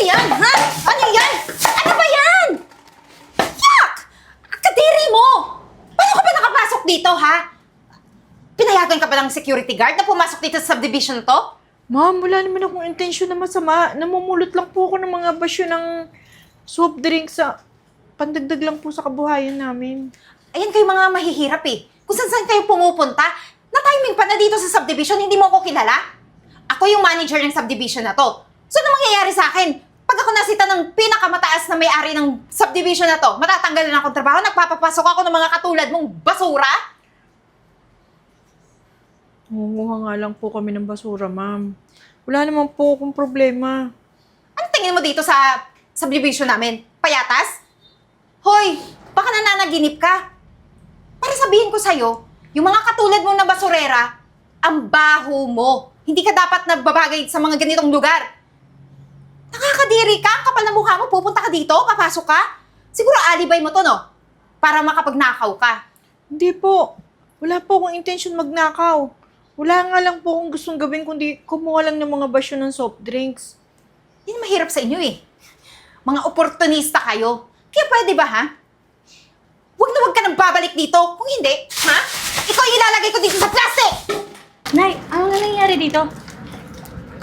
yan, ha? Ano yan? Ano ba yan? Yak! Kadiri mo! Paano ka ba nakapasok dito, ha? Pinayagan ka ba ng security guard na pumasok dito sa subdivision na to? Ma'am, wala naman akong intensyon na masama. Namumulot lang po ako ng mga basyo ng soft drink sa pandagdag lang po sa kabuhayan namin. Ayan kayo mga mahihirap eh. Kung saan kayo pumupunta, na-timing pa na dito sa subdivision, hindi mo ako kilala? Ako yung manager ng subdivision na to. So, ano mangyayari sa akin? Pag ako nasita ng pinakamataas na may-ari ng subdivision na to, matatanggalan akong trabaho, nagpapapasok ako ng mga katulad mong basura? Nguha nga lang po kami ng basura, ma'am. Wala naman po akong problema. Ano tingin mo dito sa subdivision namin? Payatas? Hoy, baka nananaginip ka. Para sabihin ko sa'yo, yung mga katulad mong na basurera, ang baho mo. Hindi ka dapat nagbabagay sa mga ganitong lugar. Nakakadiri ka, ang kapal na mukha mo, pupunta ka dito, papasok ka. Siguro alibay mo to, no? Para makapagnakaw ka. Hindi po. Wala po akong intensyon magnakaw. Wala nga lang po akong gustong gawin kundi kumuha lang ng mga basyo ng soft drinks. Yan mahirap sa inyo eh. Mga oportunista kayo. Kaya pwede ba, ha? Huwag ka nang babalik dito. Kung hindi, ha? Ikaw ilalagay ko dito sa plastic! Nay, ano na nangyayari dito?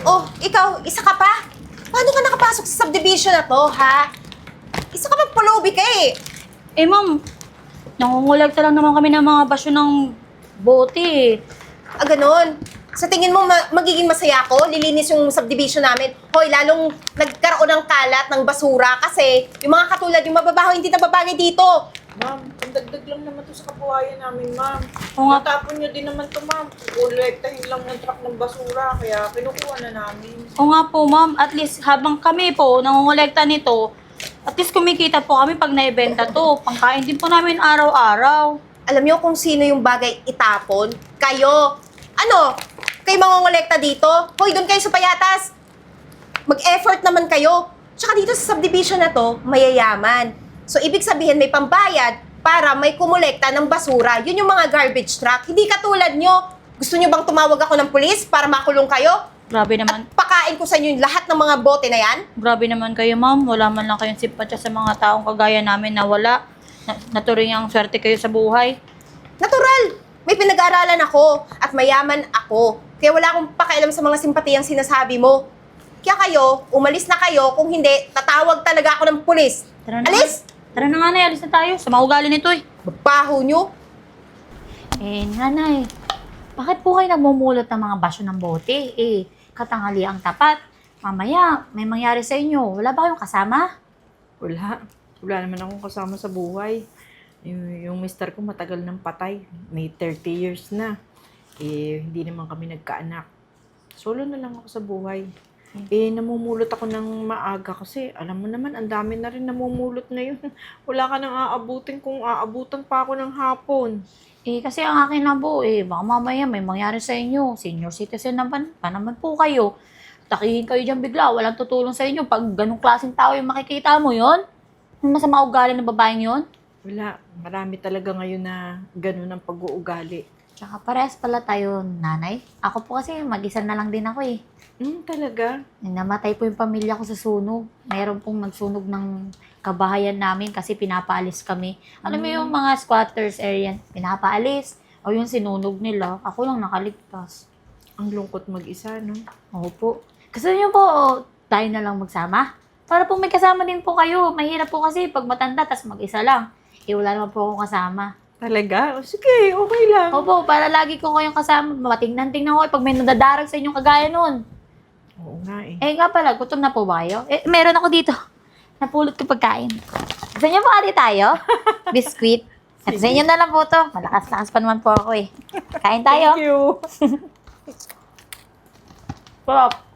Oh, ikaw, isa ka pa? Paano ka nakapasok sa subdivision na to, ha? Isa ka pa pulubi ka eh. Eh, ma'am, nangungulagta lang naman kami ng mga basyo ng bote eh. Ah, ganun. Sa tingin mo, magiging masaya ako? Lilinis yung subdivision namin? Hoy, lalong nagkaroon ng kalat, ng basura kasi yung mga katulad, yung mababaho, hindi nababagay dito. Ma'am, pandagdag lang naman to sa kabuhayan namin, ma'am. Oo nga. Matapon nyo din naman to, ma'am. Kolektahin lang ng truck ng basura, kaya kinukuha na namin. O nga po, ma'am, at least habang kami po nangungulekta nito, at least kumikita po kami pag naibenta to. Pangkain din po namin araw-araw. Alam niyo kung sino yung bagay itapon? Kayo. Ano? Kayo mangongolekta dito? Hoy, doon kayo sa payatas. Mag-effort naman kayo. Tsaka dito sa subdivision na to, mayayaman. So, ibig sabihin may pambayad para may kumolekta ng basura. Yun yung mga garbage truck. Hindi katulad nyo. Gusto nyo bang tumawag ako ng pulis para makulong kayo? Grabe naman. At pakain ko sa inyo yung lahat ng mga bote na yan? Grabe naman kayo, ma'am. Wala man lang kayong simpatya sa mga taong kagaya namin na wala. Naturing ang swerte kayo sa buhay. Natural! May pinag-aaralan ako at mayaman ako. Kaya wala akong pakialam sa mga simpatiyang sinasabi mo. Kaya kayo, umalis na kayo. Kung hindi, tatawag talaga ako ng pulis. Tara na. Alis! Tara na nga, Nay. Alis na tayo. Sa maugali nito eh. Baho nyo. Eh, nanay, bakit po kayo nagmumulot ng mga basyo ng bote? Eh, katanghali ang tapat. Mamaya, may mangyari sa inyo. Wala ba kayong kasama? Wala. Wala naman akong kasama sa buhay. Yung mister ko matagal nang patay. May 30 years na. Eh, hindi naman kami nagkaanak. Solo na lang ako sa buhay. Eh, namumulot ako ng maaga kasi alam mo naman, ang dami na rin namumulot ngayon. Wala ka nang aabutin kung aabutan pa ako ng hapon. Eh, kasi ang akin lang po, eh, baka mamaya may mangyari sa inyo. Senior citizen naman, pa naman po kayo. Takihin kayo dyan bigla, walang tutulong sa inyo. Pag ganong klaseng tao yung makikita mo yon, yung masama ugali ng babaeng yon. Wala. Marami talaga ngayon na ganun ang pag-uugali. Tsaka parehas pala tayo, nanay. Ako po kasi mag-isa na lang din ako eh. Talaga? Namatay po yung pamilya ko sa sunog. Mayroon pong nagsunog ng kabahayan namin kasi pinapaalis kami. Alam mo yung mga squatters area, pinapaalis. O yung sinunog nila, ako lang nakaligtas. Ang lungkot mag-isa, no? Opo. Gusto niyo po, tayo na lang magsama? Para po may kasama din po kayo. Mahirap po kasi pag matanda, tas mag-isa lang. Eh, wala naman po akong kasama. Talaga? O sige, okay lang. Opo, para lagi ko kayong kasama. Matingnan-tingnan ko pag may nadadarag sa inyong kagaya nun. Oo nga eh. Eh nga pala, gutom na po ba kayo? Eh, meron ako dito. Napulot ko pagkain. Gusto niyo po ati tayo? Biscuit. At sa inyo na lang po to. Malakas-lakas pa naman po ako eh. Kain tayo. Thank you. Pop.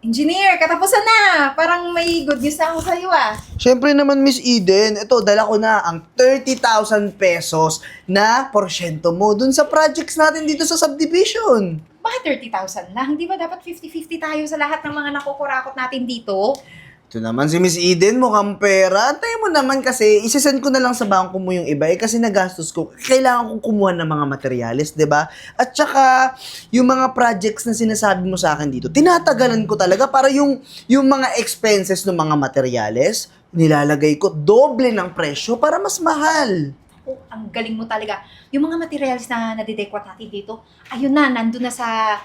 Engineer, katapusan na. Parang may good news na ako sa'yo ah. Siyempre naman, Miss Eden, ito, dala ko na ang 30,000 pesos na porsyento mo dun sa projects natin dito sa subdivision. Bakit 30,000 lang? Di ba dapat 50-50 tayo sa lahat ng mga nakukurakot natin dito? Ito naman si Miss Eden, mukhang pera. Antayin mo naman kasi, isesend ko na lang sa bangko mo yung iba kasi nagastos ko. Kailangan kong kumuha ng mga materyales, 'di ba? At saka, yung mga projects na sinasabi mo sa akin dito, tinatagalan ko talaga para yung mga expenses ng mga materyales, nilalagay ko doble ng presyo para mas mahal. Oh, ang galing mo talaga. Yung mga materials na nadidekwat natin dito, ayun na, nandun na sa,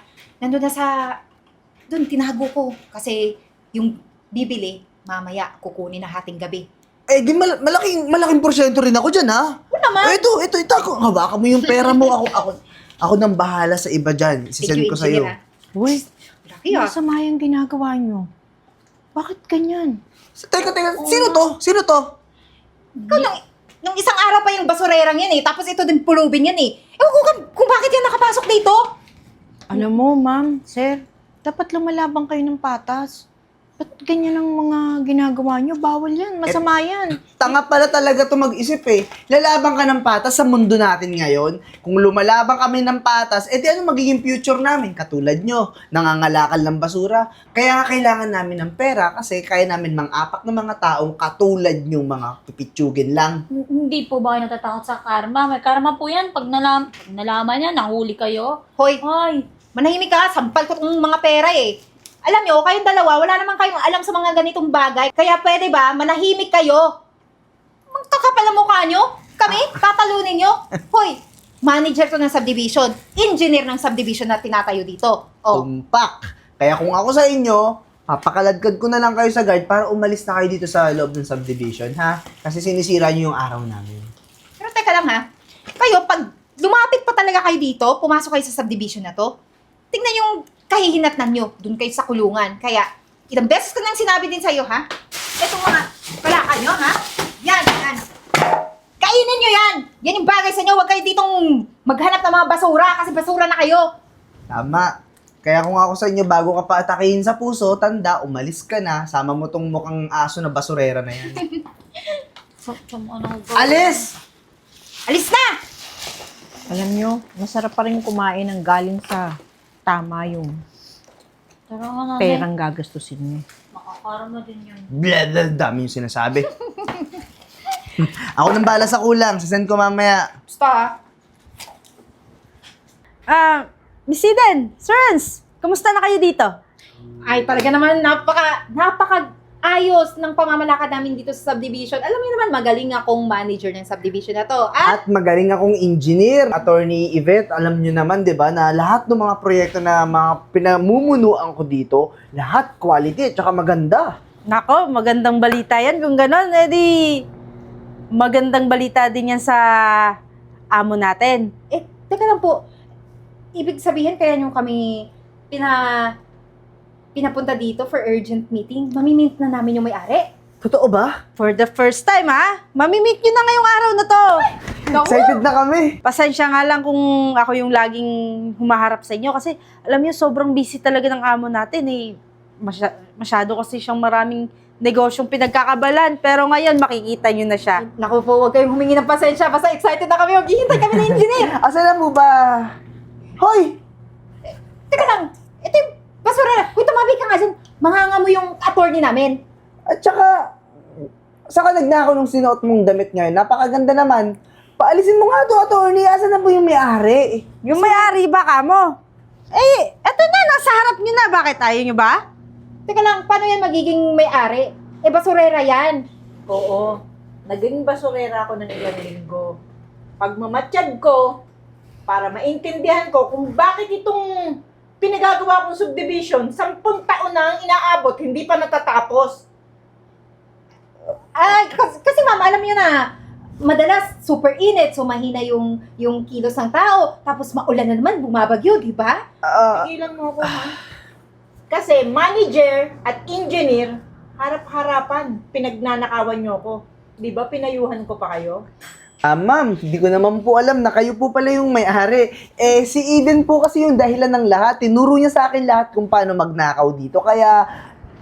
dun, tinago ko. Kasi yung bibili, mamaya, kukunin na hating gabi. Eh, di malaking porsyento rin ako dyan, ha? Ano naman? Ito, ako. Hawakan mo yung pera mo. Ako nang bahala sa iba dyan. Isisend ko sa'yo. Uy, Grabe ah. masama yung ginagawa nyo. Bakit ganyan? Teka, sino to? Ikaw, nung isang araw pa yung basurerang yan eh. Tapos ito din pulubin yan eh. Ewan ko kung bakit yan nakapasok dito. Alam mo, ma'am, sir, dapat lumalabang kayo ng patas. Ba't ganyan ang mga ginagawa nyo? Bawal yan, masama yan. Tanga pala talaga to mag-isip eh. Lalabang ka ng patas sa mundo natin ngayon. Kung lumalabang kami ng patas, di ano magiging future namin? Katulad nyo, nangangalakal ng basura. Kaya kailangan namin ng pera kasi kaya namin mang-apak ng mga taong katulad nyong mga pipitsugin lang. Hindi po ba kayo natatakot sa karma? May karma po yan. Pag nalaman niya, nahuli kayo. Hoy, Ay, manahimik ka. Sampal ko tong mga pera eh. Alam nyo, kayong dalawa, wala naman kayong alam sa mga ganitong bagay. Kaya pwede ba, manahimik kayo? Magkakapal ang mukha nyo? Kami? Tatalunin nyo? Hoy, manager to ng subdivision. Engineer ng subdivision na tinatayo dito. Oh, Tumpak! Kaya kung ako sa inyo, papakaladkad ko na lang kayo sa guard para umalis na kayo dito sa loob ng subdivision, ha? Kasi sinisira nyo yung araw namin. pero teka lang ha. Kayo, pag lumapit pa talaga kayo dito, pumasok kayo sa subdivision na to, tingnan yung kahihinatnan nyo, dun kayo sa kulungan. Kaya, ilang beses ko nang sinabi din sa'yo, ha? Itong mga palaka nyo, ha? Yan. Kainin nyo yan! Yan yung bagay sa inyo. Huwag kayo ditong maghanap ng mga basura kasi basura na kayo. Tama. Kaya kung ako sa inyo, bago ka pa atakihin sa puso, tanda, umalis ka na. Sama mo tong mukhang aso na basurera na yan. Alis! Alis na! Alam nyo, masarap pa rin kumain ng galing sa tama yung tara nga natin. perang gagastusin nyo. Makakarma din yun. Blah, dami yung sinasabi. Ako nang bala sa kulang. Sasend ko mamaya. Basta, ha? Miss Eden, Sir Ernst, kumusta na kayo dito? Ay, talaga naman, napaka ayos ng pamamalakad namin dito sa subdivision. Alam niyo naman, magaling akong manager ng subdivision na to. At At magaling akong engineer, attorney Yvette. Alam nyo naman, di ba, na lahat ng mga proyekto na mga pinamumunuan ko dito, lahat quality at saka maganda. Nako, magandang balita yan. Kung ganon, magandang balita din yan sa amo natin. teka lang po, ibig sabihin kaya nyo kami pinapunta dito for urgent meeting? Mamimint na namin yung may-ari? Totoo ba? For the first time, ha? Mamimit nyo na ngayong araw na to. Excited na kami. Pasensya nga lang kung ako yung laging humaharap sa inyo kasi alam niyo, sobrang busy talaga ng amo natin eh. Masyado kasi siyang maraming negosyong pinagkakabalan. Pero ngayon, makikita nyo na siya. Naku po, huwag kayong humingi ng pasensya. Basta excited na kami. Maghihintay kami ng engineer. Asan na mo ba? Hoy! Teka lang, ito yung basura. Uy, tumabi ka nga dyan. Manganga mo yung attorney namin. At saka nagnakaw nung sinuot mong damit ngayon. Napakaganda naman. Paalisin mo nga to, attorney. Asan na po yung may-ari? Yung may-ari ba ka mo? Eto na, nasa harap nyo na. Bakit ayaw nyo ba? Teka lang, paano yan magiging may-ari? Basurera yan. Oo, naging basurera ako ng ilang linggo. Pagmamatsyag ko, para maintindihan ko kung bakit itong pinagagawa kong subdivision, 10 taon na ang inaabot, hindi pa natatapos. Ay, kasi ma'am, alam niyo na, madalas super init, so mahina yung kilos ng tao. Tapos maulan na naman, bumabagyo, di ba? Tigilan mo ako, ha? Kasi manager at engineer, harap-harapan, pinagnanakawan nyo ko. Di ba, pinayuhan ko pa kayo? Ma'am, hindi ko naman po alam na kayo po pala yung may-ari. Si Eden po kasi yung dahilan ng lahat. Tinuro niya sa akin lahat kung paano magnakaw dito. Kaya,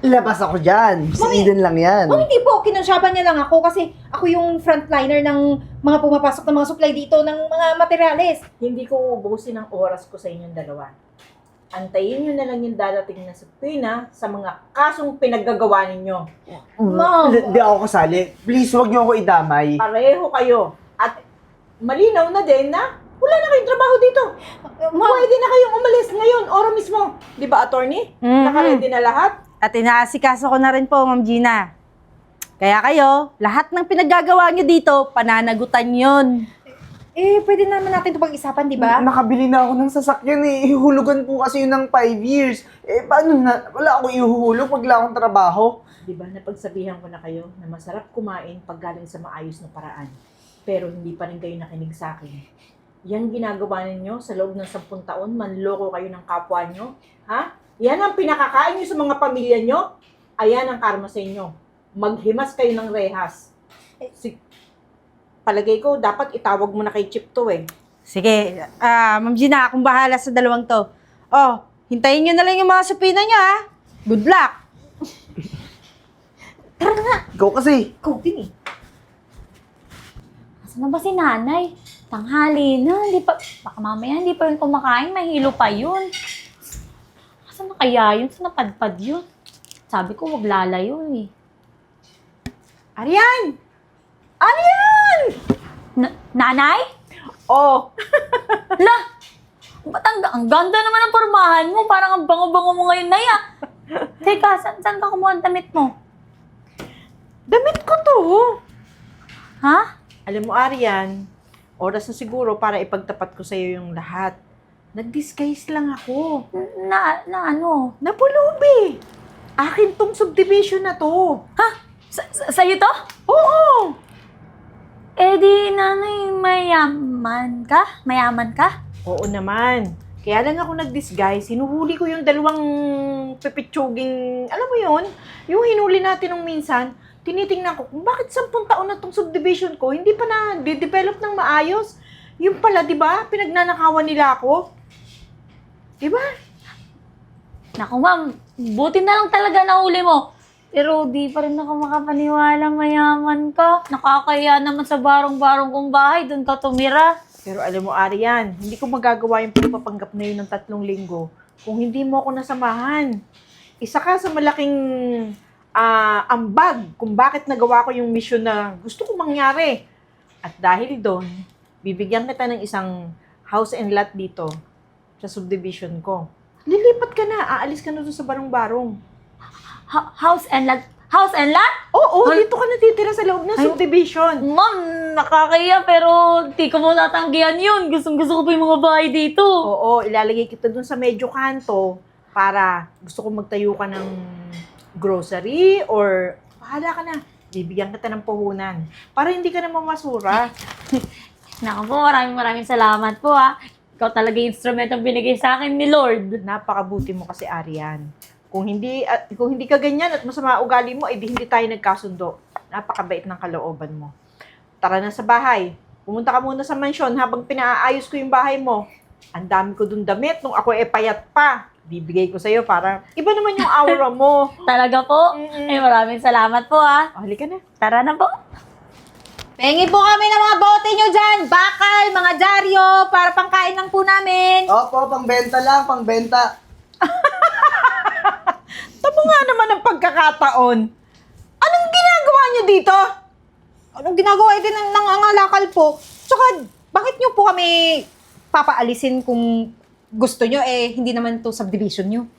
labas ako dyan. Si Mami, Eden lang yan. Oh, hindi po, kinonsyaban niya lang ako kasi ako yung frontliner ng mga pumapasok ng mga supply dito ng mga materyales. Hindi ko ubusin ang oras ko sa inyong dalawa. Antayin nyo na lang yung darating na subpoena sa mga kasong pinaggagawa ninyo. Ma'am. Hindi ako kasali. Please, wag niyo ako idamay. Pareho kayo. At malinaw na din na wala na kayong trabaho dito. Pwede na kayong umalis ngayon, oro mismo. Di ba, attorney? Mhm. Nakaready na lahat? At inaasikaso ko na rin po, Ma'am Gina. Kaya kayo, lahat ng pinaggagawa nyo dito, pananagutan yun. Eh, pwede naman natin ito pag-isapan, di ba? Nakabili na ako ng sasakyan eh. Ihulugan po kasi yun ng 5 years. Eh, paano na? Wala akong ihuhulog pag wala akong trabaho. Di ba, napagsabihan ko na kayo na masarap kumain pag galing sa maayos na paraan. Pero hindi pa rin kayo nakinig sa akin. Yan ginagawa ninyo sa loob ng 10 taon, manloko kayo ng kapwa nyo. Ha? Yan ang pinakakain nyo sa mga pamilya nyo. Ayan ang karma sa inyo. Maghimas kayo ng rehas. Palagay ko, dapat itawag mo na kay Chip to eh. Sige, Ma'am Gina, akong bahala sa dalawang to. Oh, hintayin nyo na lang yung mga supina nyo, ha? Good luck! Ikaw kasi. Ikaw din eh. Asan na ba si nanay? Tanghali na, baka mamaya hindi pa yun kumakain, mahilo pa yun. Asan na kaya yun? Saan napadpad yun? Sabi ko, wag lalayo eh. Arian! Arian! Nanay? Oh, La! Ba't ang ganda naman ng pormahan mo? Parang ang bango-bango mo ngayon na ya. Teka, saan ka kumuha ang damit mo? damit ko to. Ha? Alam mo, Arian, oras na siguro para ipagtapat ko sa'yo yung lahat. Nag-disguise lang ako. Na ano? Napulubi! Akin tong subdivision na to. Ha? Sa'yo to? Oo! Eh di, nanay, mayaman ka? Mayaman ka? Oo naman. Kaya lang ako nag-disguise. Hinuhuli ko yung dalawang pipitsuging, alam mo yun? Yung hinuli natin nung minsan, tinitingnan ko kung bakit 10 taon na tong subdivision ko, hindi pa na develop ng maayos. Yung pala, di ba? Pinagnanakawan nila ako. Di ba? Naku ma'am, buti na lang talaga nahuli mo. Pero di pa rin ako makapaniwala mayaman ka. Nakakaya naman sa barong-barong kong bahay, doon ka tumira. Pero alam mo, Arian, hindi ko magagawa yung pagpapanggap na yun ng 3 linggo kung hindi mo ako nasamahan. Isa ka sa malaking ambag kung bakit nagawa ko yung mission na gusto ko mangyari. At dahil doon, bibigyan kita ng isang house and lot dito sa subdivision ko. Lilipat ka na, aalis ka na doon sa barong-barong. House and lot? House and lot? Oo, dito ka natitira sa loob ng subdivision. Ma'am, nakakaya pero di ko mo tatanggihan yun. Gustong-gusto ko pa yung mga bahay dito. Oo, ilalagay kita doon sa medyo kanto para gusto ko magtayo ka ng grocery or bahala ka na. Bibigyan kita ng puhunan para hindi ka na mamasura. Naku po, maraming salamat po ha. Ikaw talaga yung instrument ang binigay sa akin ni Lord. Napakabuti mo kasi, Arian. Kung hindi ka ganyan at masama ugali mo, edi hindi tayo nagkasundo. Napakabait ng kalooban mo. Tara na sa bahay. Pumunta ka muna sa mansyon habang pinaayos ko yung bahay mo. Ang dami ko dun damit nung ako payat pa. Bibigay ko sa'yo para iba naman yung aura mo. Talaga po? Eh, maraming salamat po ha. Oh, halika na. Tara na po. Pengi po kami ng mga bote nyo dyan. Bakal, mga dyaryo, para pangkain lang po namin. Opo, pangbenta lang, pangbenta. Tamo nga naman ang pagkakataon. Anong ginagawa niyo dito? Anong ginagawa din ng nangangalakal po? Tsaka, bakit nyo po kami papaalisin kung gusto nyo hindi naman to subdivision nyo?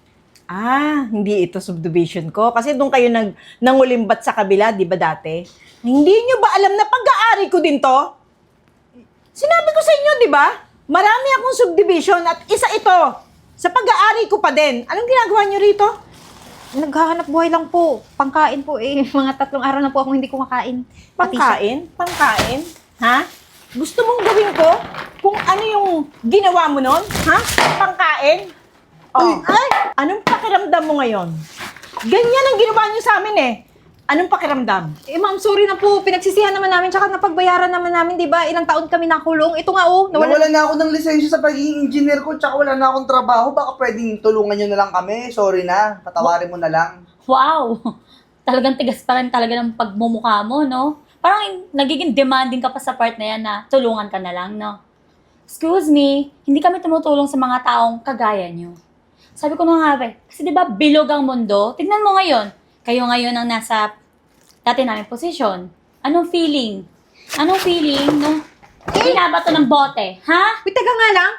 Hindi ito subdivision ko. Kasi doon kayo nangulimbat sa kabila, di ba dati? Hindi nyo ba alam na pag-aari ko din to? Sinabi ko sa inyo, di ba? Marami akong subdivision at isa ito. Sa pag-aari ko pa din. Anong ginagawa nyo rito? Naghahanap buhay lang po. Pangkain po Mga 3 araw na po akong hindi kumakain. Pati siya. Pangkain? Pangkain? Ha? Gusto mong gawin ko kung ano yung ginawa mo nun? Ha? Pangkain? Oh. Ay! Anong pakiramdam mo ngayon? Ganyan ang ginawa niyo sa amin eh. Anong pakiramdam? Ma'am, sorry na po. Pinagsisihan naman namin. Tsaka napagbayaran naman namin, di ba? Ilang taon kami nakulong. Ito nga, Nawala na ako ng lisensya sa pagiging engineer ko, tsaka wala na akong trabaho. Baka pwedeng tulungan nyo na lang kami. Sorry na, patawarin mo na lang. Wow! Talagang tigas pa rin talaga ng pagmumukha mo, no? Parang nagiging demanding ka pa sa part na yan na tulungan ka na lang, no? Excuse me, hindi kami tumutulong sa mga taong kagaya nyo. Sabi ko na nga ba, kasi di ba bilog ang mundo? Tignan mo ngayon. Kayo ngayon ang nasa dati namin posisyon. Anong feeling? Anong feeling nung binabato ng bote? Ha? Wait, teka nga lang.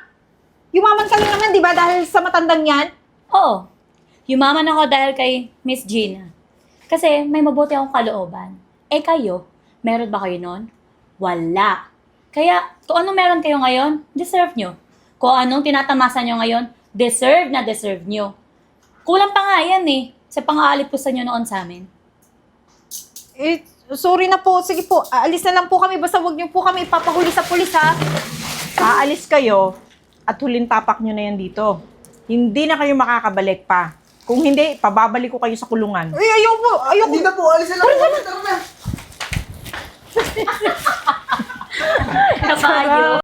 Yumaman ka lang naman, di ba, dahil sa matandang yan? Oo. Yumaman ako dahil kay Miss Gina. Kasi may mabuti akong kalooban. Eh kayo, meron ba kayo nun? Wala. Kaya, kung anong meron kayo ngayon, deserve nyo. Kung anong tinatamasa nyo ngayon, deserve na deserve nyo. Kulang pa nga yan eh, sa pang-aalipusan nyo noon sa amin. Eh, sorry na po. Sige po, aalis na lang po kami. Basta wag niyo po kami ipapahuli sa pulis, ha? Aalis kayo at huling tapak nyo na yan dito. Hindi na kayo makakabalik pa. Kung hindi, pababalik ko kayo sa kulungan. Ay, ayaw po. Ayaw po. Hindi na po, alis na lang po. Tara na. Kabayo.